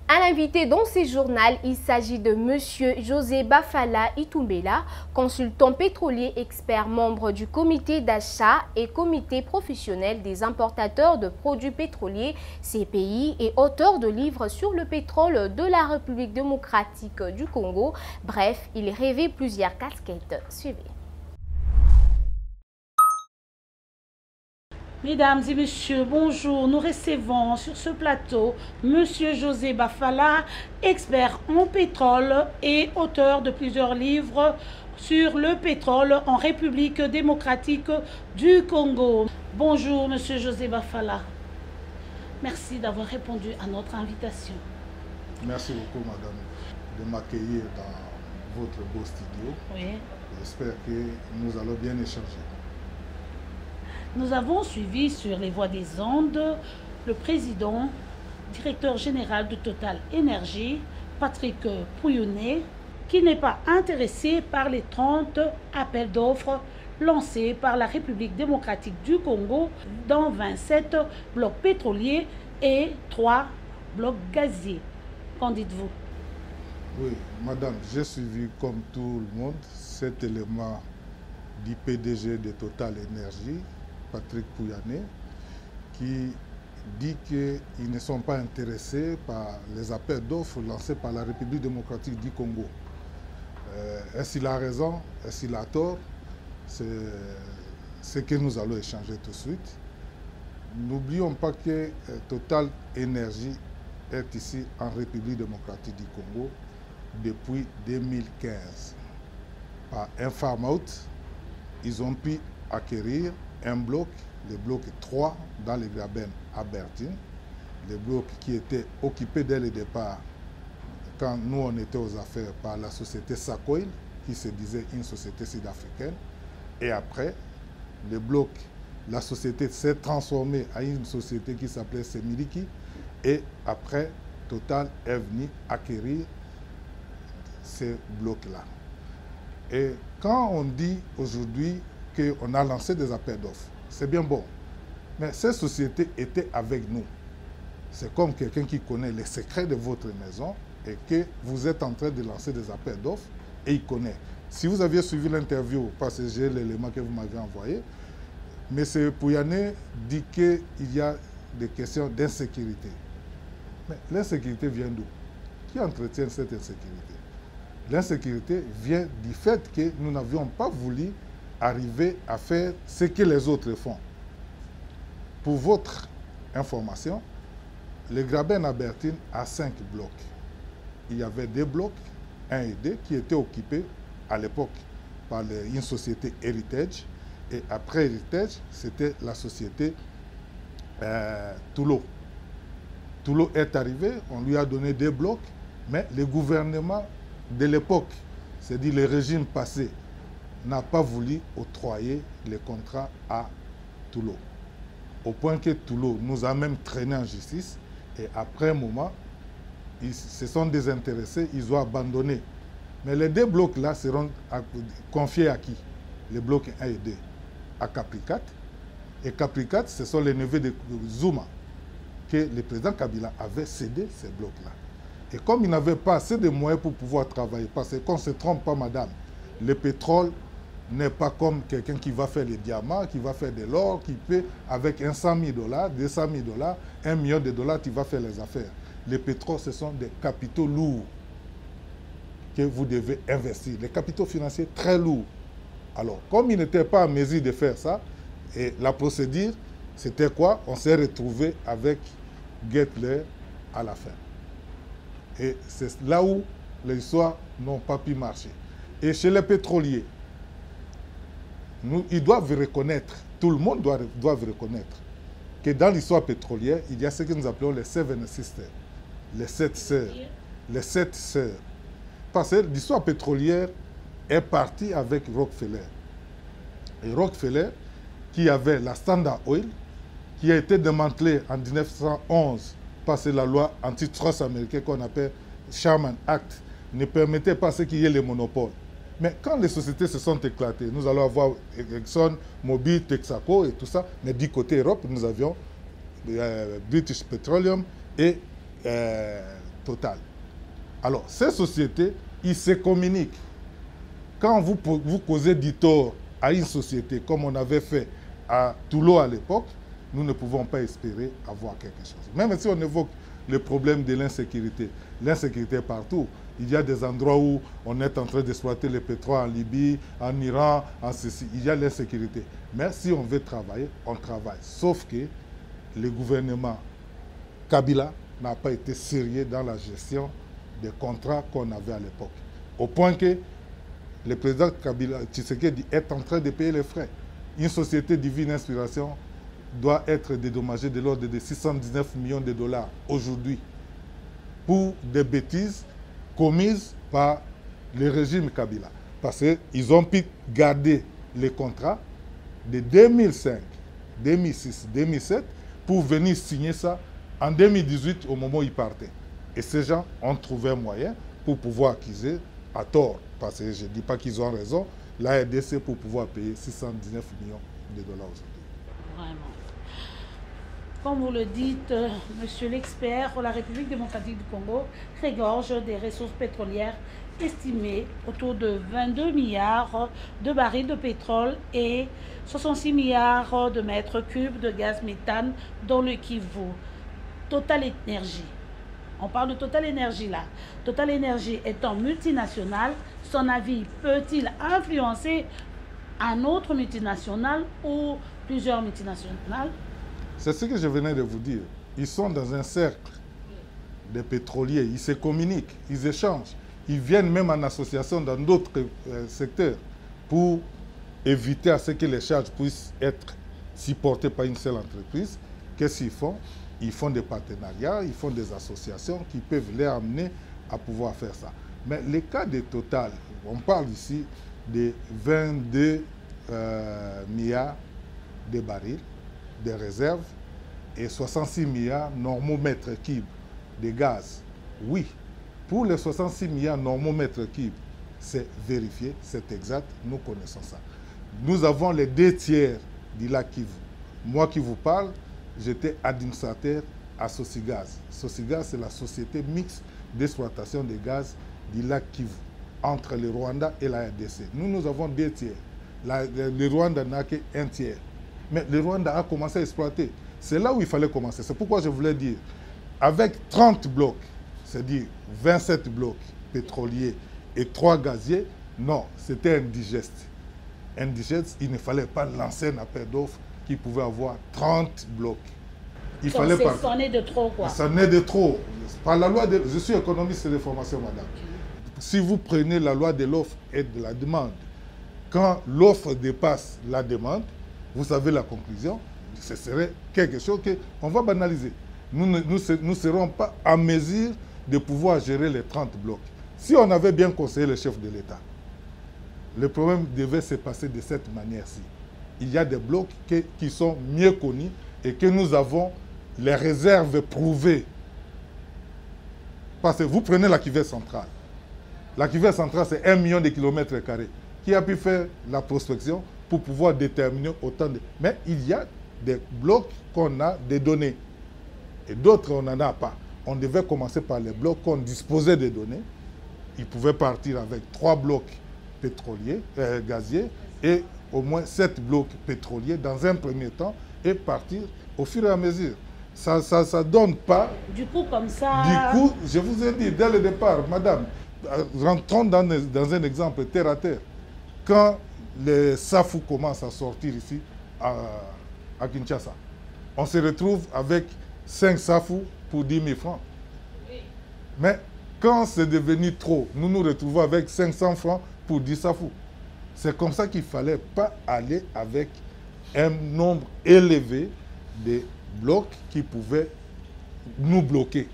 Un invité dans ce journal, il s'agit de Monsieur José Bafala Itumbela, consultant pétrolier expert membre du comité d'achat et comité professionnel des importateurs de produits pétroliers CPI et auteur de livres sur le pétrole de la République démocratique du Congo. Bref, il rêvait plusieurs casquettes. Suivez. Mesdames et messieurs, bonjour. Nous recevons sur ce plateau Monsieur José Bafala, expert en pétrole et auteur de plusieurs livres sur le pétrole en République démocratique du Congo. Bonjour Monsieur José Bafala. Merci d'avoir répondu à notre invitation. Merci beaucoup madame de m'accueillir dans votre beau studio. Oui. J'espère que nous allons bien échanger. Nous avons suivi sur les voies des ondes le président, directeur général de Total Énergie, Patrick Pouyanné, qui n'est pas intéressé par les 30 appels d'offres lancés par la République démocratique du Congo dans 27 blocs pétroliers et 3 blocs gaziers. Qu'en dites-vous? Oui, madame, j'ai suivi comme tout le monde cet élément du PDG de Total Énergie, Patrick Pouyanné, qui dit qu'ils ne sont pas intéressés par les appels d'offres lancés par la République démocratique du Congo. Est-ce qu'il a raison? Est-ce qu'il a tort? C'est ce que nous allons échanger tout de suite. N'oublions pas que Total Énergie est ici en République démocratique du Congo depuis 2015. Par un farm-out, ils ont pu acquérir un bloc, le bloc 3 dans les Graben à Bertine, le bloc qui était occupé dès le départ, quand nous on était aux affaires, par la société Sakoil, qui se disait une société sud-africaine, et après, le bloc, la société s'est transformée en une société qui s'appelait Semiliki, et après, Total est venu acquérir ces blocs-là. Et quand on dit aujourd'hui qu'on a lancé des appels d'offres, c'est bien bon. Mais ces sociétés étaient avec nous. C'est comme quelqu'un qui connaît les secrets de votre maison et que vous êtes en train de lancer des appels d'offres et il connaît. Si vous aviez suivi l'interview, parce que j'ai l'élément que vous m'avez envoyé, M. Pouyanné dit qu'il y a des questions d'insécurité. Mais l'insécurité vient d'où? Qui entretient cette insécurité? L'insécurité vient du fait que nous n'avions pas voulu arriver à faire ce que les autres font. Pour votre information, le Graben à Bertine a 5 blocs. Il y avait 2 blocs, 1 et 2, qui étaient occupés à l'époque par une société Heritage. Et après Heritage, c'était la société Toulo. Toulo est arrivé, on lui a donné 2 blocs, mais le gouvernement de l'époque, c'est-à-dire le régime passé, n'a pas voulu octroyer les contrats à Toulo. Au point que Toulo nous a même traîné en justice et après un moment, ils se sont désintéressés, ils ont abandonné. Mais les 2 blocs-là seront confiés à qui? Les blocs 1 et 2 à Capricat. Et Capricat, ce sont les neveux de Zuma que le président Kabila avait cédé ces blocs-là. Et comme il n'avait pas assez de moyens pour pouvoir travailler, parce qu'on ne se trompe pas, madame, le pétrole n'est pas comme quelqu'un qui va faire les diamants, qui va faire de l'or, qui peut, avec 100 000 $, 200 000 $, 1 million de dollars, tu vas faire les affaires. Le pétrole, ce sont des capitaux lourds que vous devez investir. Les capitaux financiers très lourds. Alors, comme il n'était pas en mesure de faire ça, et la procédure, c'était quoi? On s'est retrouvé avec Gettler à la fin. Et c'est là où les histoires n'ont pas pu marcher. Et chez les pétroliers, ils doivent reconnaître, tout le monde doit reconnaître, que dans l'histoire pétrolière, il y a ce que nous appelons les Seven Sisters, les 7 sœurs. Les 7 sœurs. Parce que l'histoire pétrolière est partie avec Rockefeller. Et Rockefeller, qui avait la Standard Oil, qui a été démantelée en 1911 par la loi antitrust américaine qu'on appelle Sherman Act, ne permettait pas qu'il y ait les monopoles. Mais quand les sociétés se sont éclatées, nous allons avoir Exxon, Mobil, Texaco et tout ça, mais du côté Europe, nous avions British Petroleum et Total. Alors, ces sociétés, ils se communiquent. Quand vous causez du tort à une société, comme on avait fait à Toulon à l'époque, nous ne pouvons pas espérer avoir quelque chose. Même si on évoque le problème de l'insécurité est partout. Il y a des endroits où on est en train d'exploiter le pétrole en Libye, en Iran, en ceci. Il y a l'insécurité. Mais si on veut travailler, on travaille. Sauf que le gouvernement Kabila n'a pas été sérieux dans la gestion des contrats qu'on avait à l'époque. Au point que le président Kabila Tshisekedi est en train de payer les frais. Une société Divine Inspiration doit être dédommagée de l'ordre de 619 millions de dollars aujourd'hui pour des bêtises commises par le régime Kabila. Parce qu'ils ont pu garder les contrats de 2005, 2006, 2007 pour venir signer ça en 2018 au moment où ils partaient. Et ces gens ont trouvé un moyen pour pouvoir accuser à tort, parce que je ne dis pas qu'ils ont raison, la RDC pour pouvoir payer 619 millions de dollars aujourd'hui. Vraiment. Comme vous le dites, monsieur l'expert, la République démocratique du Congo regorge des ressources pétrolières estimées autour de 22 milliards de barils de pétrole et 66 milliards de mètres cubes de gaz méthane dans le Kivu. Total Énergie. On parle de Total Énergie là. Total Énergie étant multinationale, son avis peut-il influencer un autre multinational ou plusieurs multinationales? C'est ce que je venais de vous dire. Ils sont dans un cercle de pétroliers. Ils se communiquent, ils échangent. Ils viennent même en association dans d'autres secteurs pour éviter à ce que les charges puissent être supportées par une seule entreprise. Qu'est-ce qu'ils font? Ils font des partenariats, ils font des associations qui peuvent les amener à pouvoir faire ça. Mais le cas de Total, on parle ici de 22 milliards de barils de réserves et 66 milliards normaux mètres cubes de gaz. Oui, pour les 66 milliards normaux mètres cubes, c'est vérifié, c'est exact, nous connaissons ça. Nous avons les 2 tiers du lac Kivu. Moi qui vous parle, j'étais administrateur à Sosigaz. Sosigaz, c'est la société mixte d'exploitation de gaz du lac Kivu, entre le Rwanda et la RDC. Nous avons 2 tiers. Le Rwanda n'a qu'un tiers. Mais le Rwanda a commencé à exploiter. C'est là où il fallait commencer. C'est pourquoi je voulais dire, avec 30 blocs, c'est-à-dire 27 blocs pétroliers et 3 gaziers, non, c'était indigeste. Indigeste, il ne fallait pas lancer un appel d'offres qui pouvait avoir 30 blocs. Il fallait pas. C'en est de trop, quoi. C'en est de trop. Par la loi de... Je suis économiste de formation, madame. Si vous prenez la loi de l'offre et de la demande, quand l'offre dépasse la demande, vous savez la conclusion, ce serait quelque chose qu'on va banaliser. Nous ne serons pas en mesure de pouvoir gérer les 30 blocs. Si on avait bien conseillé le chef de l'État, le problème devait se passer de cette manière-ci. Il y a des blocs qui sont mieux connus et que nous avons les réserves prouvées. Parce que vous prenez la cuvette centrale. La cuvette centrale, c'est 1 million de kilomètres carrés. Qui a pu faire la prospection pour pouvoir déterminer autant de... Mais il y a des blocs qu'on a des données. Et d'autres, on n'en a pas. On devait commencer par les blocs qu'on disposait des données. Ils pouvaient partir avec 3 blocs pétroliers, gaziers, et au moins 7 blocs pétroliers dans un premier temps, et partir au fur et à mesure. Ça ne donne pas... Du coup, comme ça... Du coup, je vous ai dit dès le départ, madame, rentrons dans un exemple terre à terre. Quand les SAFU commencent à sortir ici, à Kinshasa, on se retrouve avec 5 SAFU pour 10 000 francs. Mais quand c'est devenu trop, nous nous retrouvons avec 500 francs pour 10 SAFU. C'est comme ça qu'il ne fallait pas aller avec un nombre élevé de blocs qui pouvaient nous bloquer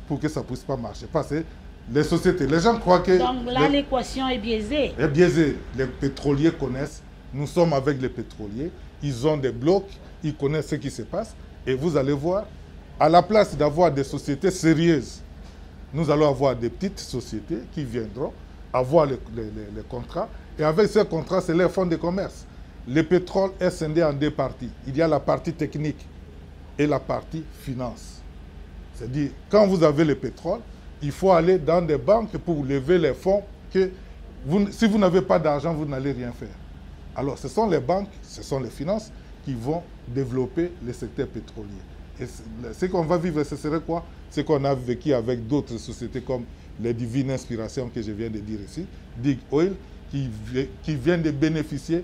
pour que ça ne puisse pas marcher. Parce que les sociétés, les gens croient que... Donc là, l'équation est biaisée. Est biaisée. Les pétroliers connaissent. Nous sommes avec les pétroliers. Ils ont des blocs. Ils connaissent ce qui se passe. Et vous allez voir, à la place d'avoir des sociétés sérieuses, nous allons avoir des petites sociétés qui viendront avoir les contrats. Et avec ces contrats, c'est les fonds de commerce. Le pétrole est scindé en 2 parties. Il y a la partie technique et la partie finance. C'est-à-dire, quand vous avez le pétrole, il faut aller dans des banques pour lever les fonds que si vous n'avez pas d'argent, vous n'allez rien faire. Alors, ce sont les banques, ce sont les finances qui vont développer le secteur pétrolier. Et ce qu'on va vivre, ce serait quoi? Ce qu'on a vécu avec d'autres sociétés comme les Divine Inspiration que je viens de dire ici, Dig Oil, qui viennent de bénéficier.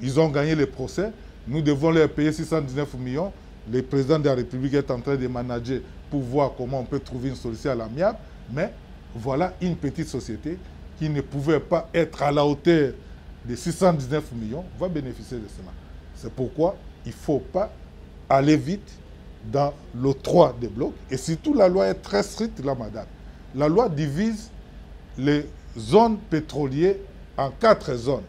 Ils ont gagné le procès. Nous devons leur payer 619 millions. Le président de la République est en train de manager pour voir comment on peut trouver une solution à l'amiable. Mais voilà une petite société qui ne pouvait pas être à la hauteur de 619 millions, va bénéficier de cela. C'est pourquoi il ne faut pas aller vite dans l'octroi des blocs. Et surtout, la loi est très stricte là, madame. La loi divise les zones pétrolières en 4 zones.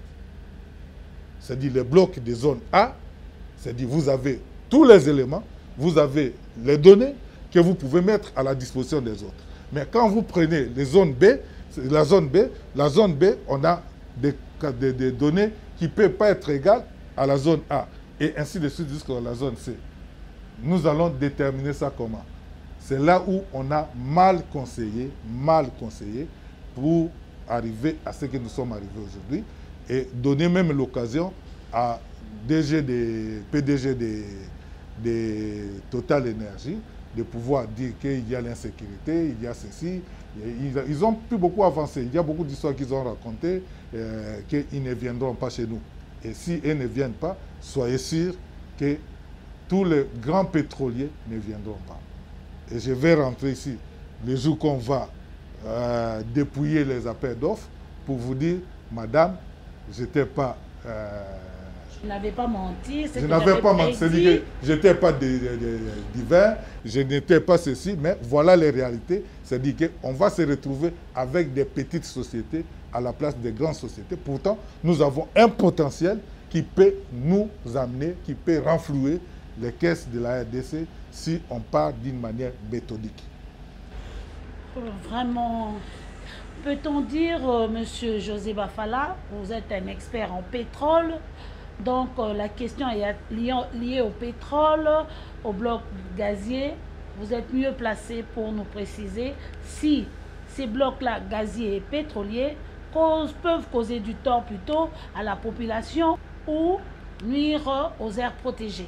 C'est-à-dire les blocs des zones A, c'est-à-dire vous avez tous les éléments, vous avez les données que vous pouvez mettre à la disposition des autres. Mais quand vous prenez les zones B, la zone B, on a des données qui ne peuvent pas être égales à la zone A. Et ainsi de suite jusqu'à la zone C. Nous allons déterminer ça comment? C'est là où on a mal conseillé pour arriver à ce que nous sommes arrivés aujourd'hui et donner même l'occasion à PDG de Total Énergie de pouvoir dire qu'il y a l'insécurité, il y a ceci. Ils ont pu beaucoup avancer. Il y a beaucoup d'histoires qu'ils ont racontées qu'ils ne viendront pas chez nous. Et si ils ne viennent pas, soyez sûrs que tous les grands pétroliers ne viendront pas. Et je vais rentrer ici le jour qu'on va dépouiller les appels d'offres pour vous dire, madame, je n'étais pas... je n'avais pas menti. Je n'avais pas menti. C'est-à-dire que je n'étais pas divin, je n'étais pas ceci, mais voilà les réalités. C'est-à-dire qu'on va se retrouver avec des petites sociétés à la place des grandes sociétés. Pourtant, nous avons un potentiel qui peut nous amener, qui peut renflouer les caisses de la RDC si on part d'une manière méthodique. Vraiment, peut-on dire, Monsieur José Bafala, vous êtes un expert en pétrole, donc la question est liée au pétrole, au bloc gazier. Vous êtes mieux placé pour nous préciser si ces blocs-là, gaziers et pétroliers, peuvent causer du tort plutôt à la population ou nuire aux aires protégées.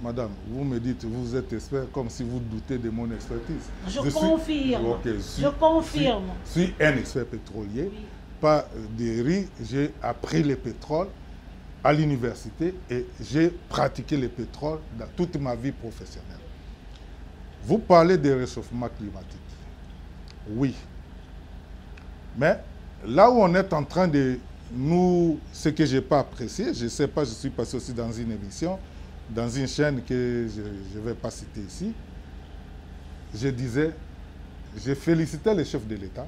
Madame, vous me dites, vous êtes expert comme si vous doutez de mon expertise. Je confirme. Je confirme. Je suis un expert pétrolier. Oui. Pas de riz, j'ai appris le pétrole à l'université et j'ai pratiqué le pétrole dans toute ma vie professionnelle. Vous parlez de réchauffement climatique. Oui. Mais là où on est en train de nous... Ce que je n'ai pas apprécié, je ne sais pas, je suis passé aussi dans une émission, dans une chaîne que je ne vais pas citer ici, je disais, je félicitais le chef de l'État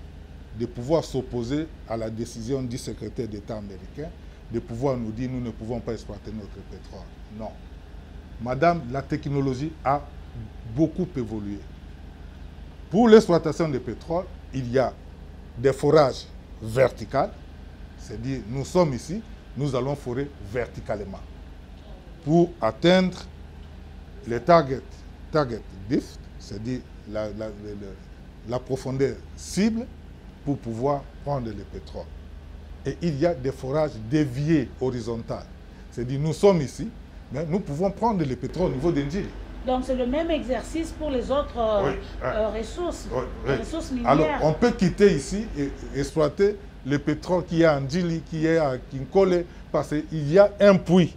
de pouvoir s'opposer à la décision du secrétaire d'État américain de pouvoir nous dire nous ne pouvons pas exploiter notre pétrole. Non. Madame, la technologie a beaucoup évolué. Pour l'exploitation du pétrole, il y a des forages verticaux, c'est-à-dire nous sommes ici, nous allons forer verticalement pour atteindre les target depth, c'est-à-dire la profondeur cible pour pouvoir prendre le pétrole. Et il y a des forages déviés horizontaux. C'est-à-dire nous sommes ici, mais nous pouvons prendre le pétrole au niveau d'Indjili. Donc c'est le même exercice pour les autres ressources, ressources minières. Alors on peut quitter ici et exploiter le pétrole qui est à Ndjili, qui est à Kinkole, parce qu'il y a un puits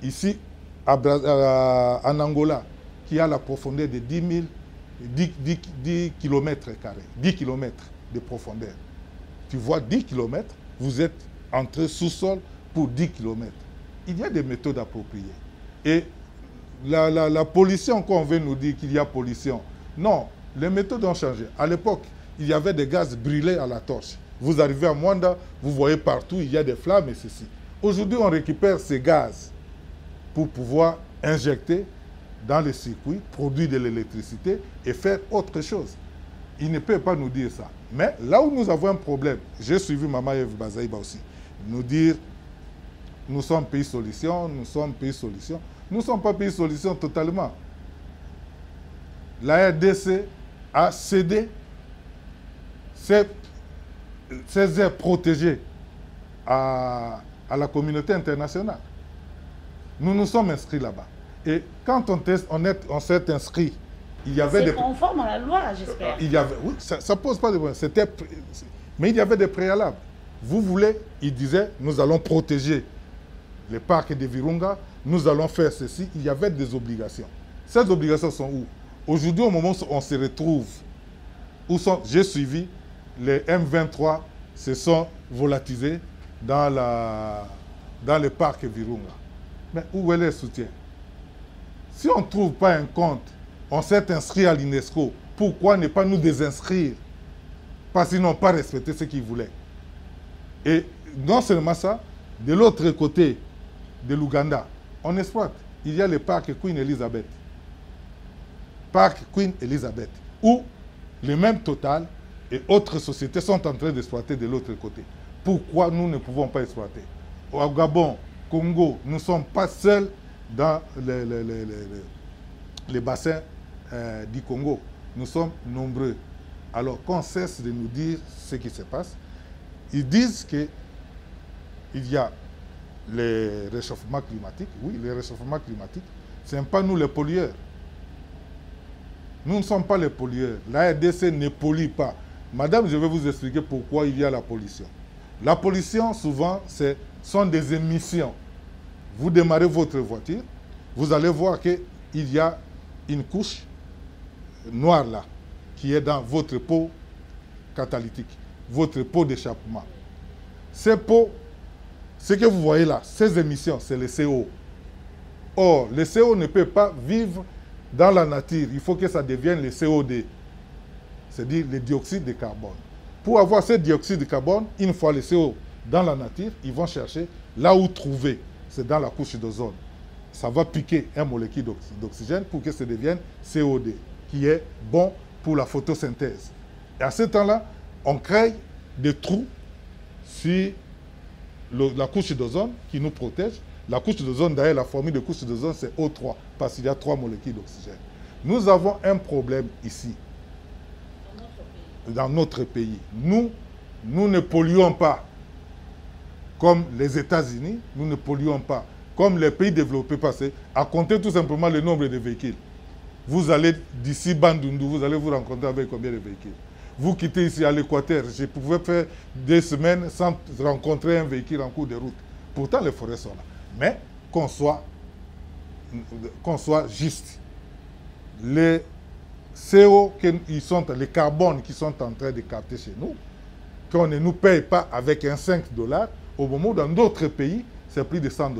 ici en Angola qui a la profondeur de 10 km², 10 km de profondeur. Tu vois 10 km, vous êtes entré sous-sol pour 10 km. Il y a des méthodes appropriées. Et la pollution, qu'on veut nous dire qu'il y a pollution, non, les méthodes ont changé. À l'époque, il y avait des gaz brûlés à la torche. Vous arrivez à Mwanda, vous voyez partout, il y a des flammes et ceci. Aujourd'hui, on récupère ces gaz pour pouvoir injecter dans le circuit, produire de l'électricité et faire autre chose. Il ne peut pas nous dire ça. Mais là où nous avons un problème, j'ai suivi Maman Eve Bazaïba aussi, nous dire, nous sommes pays solution, nous sommes pays solution. Nous ne sommes pas pays solution totalement. La RDC a cédé ces aires protégées à la communauté internationale. Nous nous sommes inscrits là-bas. Et quand on s'est inscrit, il y avait C'est conforme à la loi, j'espère. Oui, ça pose pas de problème. Mais il y avait des préalables. Vous voulez, il disait, nous allons protéger les parcs de Virunga, nous allons faire ceci. Il y avait des obligations. Ces obligations sont où? Aujourd'hui, au moment où on se retrouve, j'ai suivi, les M23 se sont volatilisés dans le parc Virunga. Mais où est le soutien? Si on ne trouve pas un compte, on s'est inscrit à l'UNESCO, pourquoi ne pas nous désinscrire? Parce qu'ils n'ont pas respecté ce qu'ils voulaient. Et non seulement ça, de l'autre côté de l'Ouganda, on exploite. Il y a le parc Queen Elizabeth. Parc Queen Elizabeth, où le même Total et autres sociétés sont en train d'exploiter de l'autre côté. Pourquoi nous ne pouvons pas exploiter? Au Gabon, Congo, nous ne sommes pas seuls dans les bassins du Congo. Nous sommes nombreux. Alors qu'on cesse de nous dire ce qui se passe, ils disent qu'il y a le réchauffement climatique. Oui, le réchauffement climatique, ce n'est pas nous les pollueurs. Nous ne sommes pas les pollueurs. La RDC ne pollue pas. Madame, je vais vous expliquer pourquoi il y a la pollution. La pollution, souvent, sont des émissions. Vous démarrez votre voiture, vous allez voir qu'il y a une couche noire là, qui est dans votre pot catalytique, votre pot d'échappement. Ces pots, ce que vous voyez là, ces émissions, c'est le CO. Or, le CO ne peut pas vivre dans la nature. Il faut que ça devienne le COD, c'est-à-dire le dioxyde de carbone. Pour avoir ce dioxyde de carbone, une fois le CO dans la nature, ils vont chercher là où trouver. C'est dans la couche d'ozone. Ça va piquer un molécule d'oxygène pour que ça devienne COD, qui est bon pour la photosynthèse. Et à ce temps-là, on crée des trous sur la couche d'ozone qui nous protège. La couche d'ozone, d'ailleurs, la formule de couche d'ozone, c'est O3, parce qu'il y a 3 molécules d'oxygène. Nous avons un problème ici, dans notre pays. Nous ne polluons pas comme les États-Unis, nous ne polluons pas comme les pays développés passés, à compter tout simplement le nombre de véhicules. Vous allez d'ici Bandundu, vous allez vous rencontrer avec combien de véhicules? Vous quittez ici à l'Équateur, je pouvais faire des semaines sans rencontrer un véhicule en cours de route. Pourtant, les forêts sont là. Mais qu'on soit juste. Les CO, les carbones qui sont en train de capter chez nous, qu'on ne nous paye pas avec un 5 $, au moment où dans d'autres pays, c'est plus de 100 $.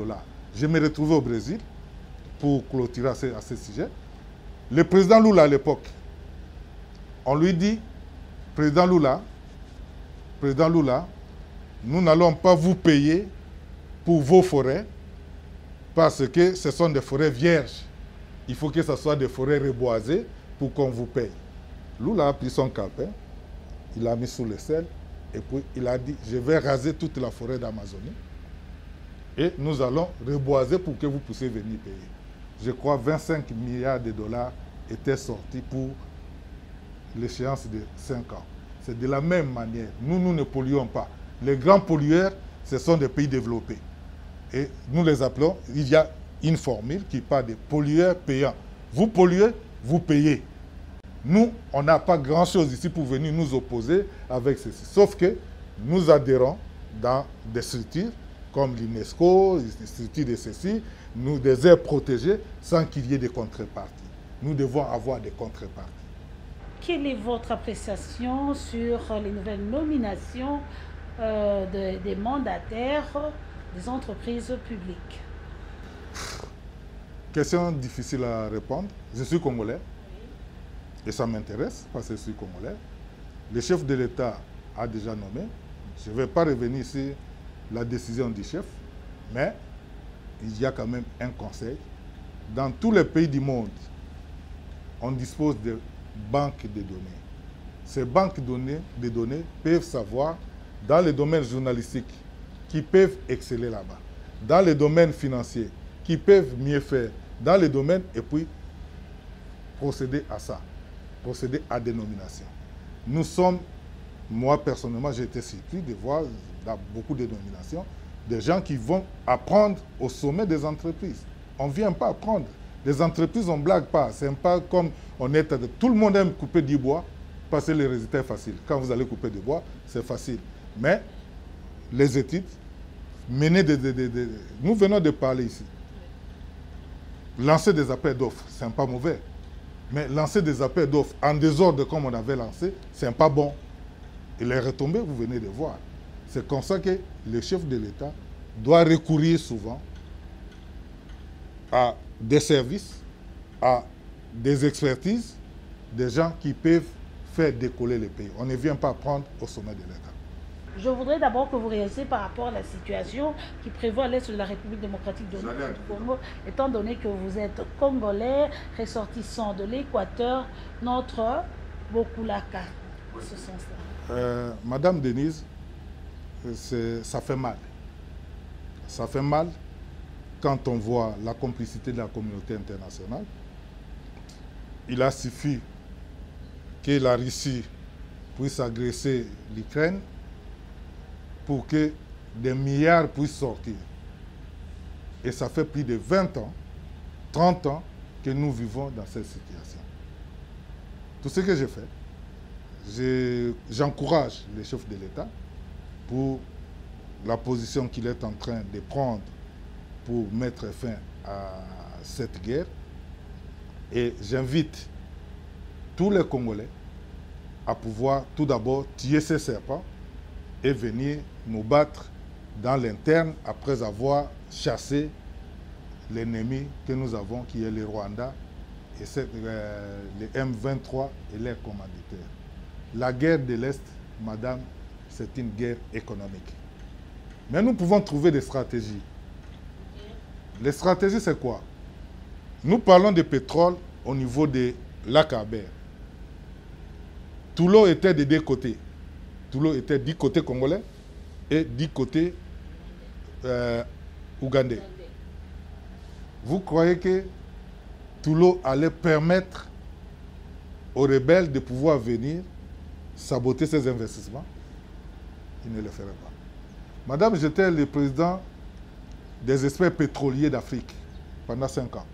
Je me retrouvais au Brésil pour clôturer à ce sujet. Le président Lula à l'époque, on lui dit, président Lula, nous n'allons pas vous payer pour vos forêts parce que ce sont des forêts vierges. Il faut que ce soit des forêts reboisées pour qu'on vous paye. Lula a pris son calepin, il l'a mis sous le sel et puis il a dit, je vais raser toute la forêt d'Amazonie et nous allons reboiser pour que vous puissiez venir payer. Je crois 25 milliards de dollars étaient sortis pour l'échéance de 5 ans. C'est de la même manière. Nous ne polluons pas. Les grands pollueurs, ce sont des pays développés. Et nous les appelons, il y a une formule qui parle de pollueurs payants. Vous polluez, vous payez. Nous, on n'a pas grand-chose ici pour venir nous opposer avec ceci. Sauf que nous adhérons dans des structures comme l'UNESCO, des structures de ceci, des aires protégées sans qu'il y ait de contreparties. Nous devons avoir des contreparties. Quelle est votre appréciation sur les nouvelles nominations des mandataires des entreprises publiques? Question difficile à répondre. Je suis congolais et ça m'intéresse parce que je suis congolais. Le chef de l'État a déjà nommé. Je ne vais pas revenir sur la décision du chef, mais il y a quand même un conseil. Dans tous les pays du monde, on dispose de banques de données. Ces banques de données peuvent savoir, dans les domaines journalistiques, qui peuvent exceller là-bas, dans les domaines financiers, qui peuvent mieux faire, dans les domaines, et puis procéder à ça, procéder à des nominations. Nous sommes Moi, personnellement, j'ai été surpris de voir dans beaucoup de dénominations des gens qui vont apprendre au sommet des entreprises. On ne vient pas apprendre. Les entreprises, on ne blague pas. Ce n'est pas comme on est... Tout le monde aime couper du bois parce que le résultat est facile. Quand vous allez couper du bois, c'est facile. Mais les études, nous venons de parler ici. Lancer des appels d'offres, ce n'est pas mauvais. Mais lancer des appels d'offres en désordre comme on avait lancé, ce n'est pas bon. Et les retombées, vous venez de voir. C'est comme ça que le chef de l'État doit recourir souvent à des services, à des expertises, des gens qui peuvent faire décoller le pays. On ne vient pas prendre au sommet de l'État. Je voudrais d'abord que vous réagissez par rapport à la situation qui prévoit à l'est de la République démocratique du Congo, étant donné que vous êtes Congolais, ressortissant de l'Équateur, notre Bokulaka, en ce sens-là. Madame Denise, ça fait mal. Ça fait mal quand on voit la complicité de la communauté internationale. Il a suffi que la Russie puisse agresser l'Ukraine pour que des milliards puissent sortir. Et ça fait plus de 20 ans, 30 ans que nous vivons dans cette situation. Tout ce que j'ai fait, j'encourage le chef de l'État pour la position qu'il est en train de prendre pour mettre fin à cette guerre. Et j'invite tous les Congolais à pouvoir tout d'abord tuer ces serpents et venir nous battre dans l'interne après avoir chassé l'ennemi que nous avons, qui est le Rwanda, et les M23 et leurs commanditaires. La guerre de l'Est, madame, c'est une guerre économique. Mais nous pouvons trouver des stratégies. Les stratégies, c'est quoi? Nous parlons de pétrole au niveau de l'Akabé. Tout l'eau était de deux côtés. Tout l'eau était du côté congolais et du côté ougandais. Vous croyez que tout l'eau allait permettre aux rebelles de pouvoir venir saboter ces investissements? Ils ne le feraient pas. Madame, j'étais le président des experts pétroliers d'Afrique pendant 5 ans.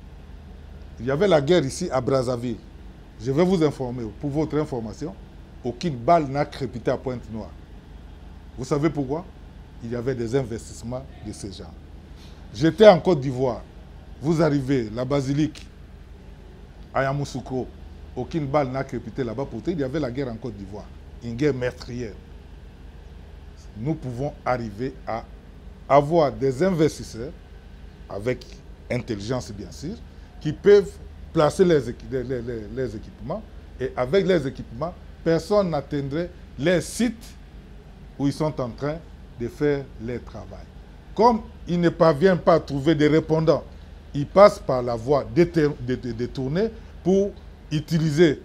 Il y avait la guerre ici à Brazzaville. Je vais vous informer, pour votre information, aucune balle n'a crépité à Pointe-Noire. Vous savez pourquoi? Il y avait des investissements de ce genre. J'étais en Côte d'Ivoire. Vous arrivez, la basilique, à Yamoussoukro, aucune balle n'a crépité là-bas. Pourtant, il y avait la guerre en Côte d'Ivoire, une guerre meurtrière. Nous pouvons arriver à avoir des investisseurs, avec intelligence bien sûr, qui peuvent placer les équipements, et avec les équipements, personne n'atteindrait les sites où ils sont en train de faire leur travail. Comme ils ne parviennent pas à trouver des répondants, ils passent par la voie détournée pour utiliser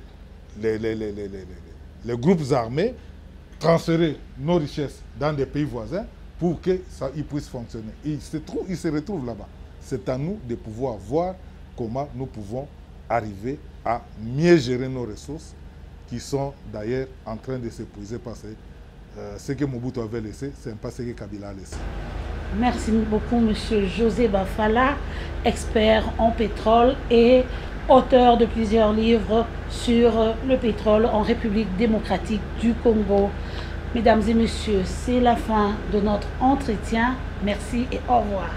les groupes armés, transférer nos richesses dans des pays voisins pour qu'ils puissent fonctionner. Ils se retrouvent là-bas. C'est à nous de pouvoir voir comment nous pouvons arriver à mieux gérer nos ressources qui sont d'ailleurs en train de s'épuiser parce que ce que Mobutu avait laissé, ce n'est pas ce que Kabila a laissé. Merci beaucoup, M. José Bafala, expert en pétrole et auteur de plusieurs livres sur le pétrole en République démocratique du Congo. Mesdames et messieurs, c'est la fin de notre entretien. Merci et au revoir.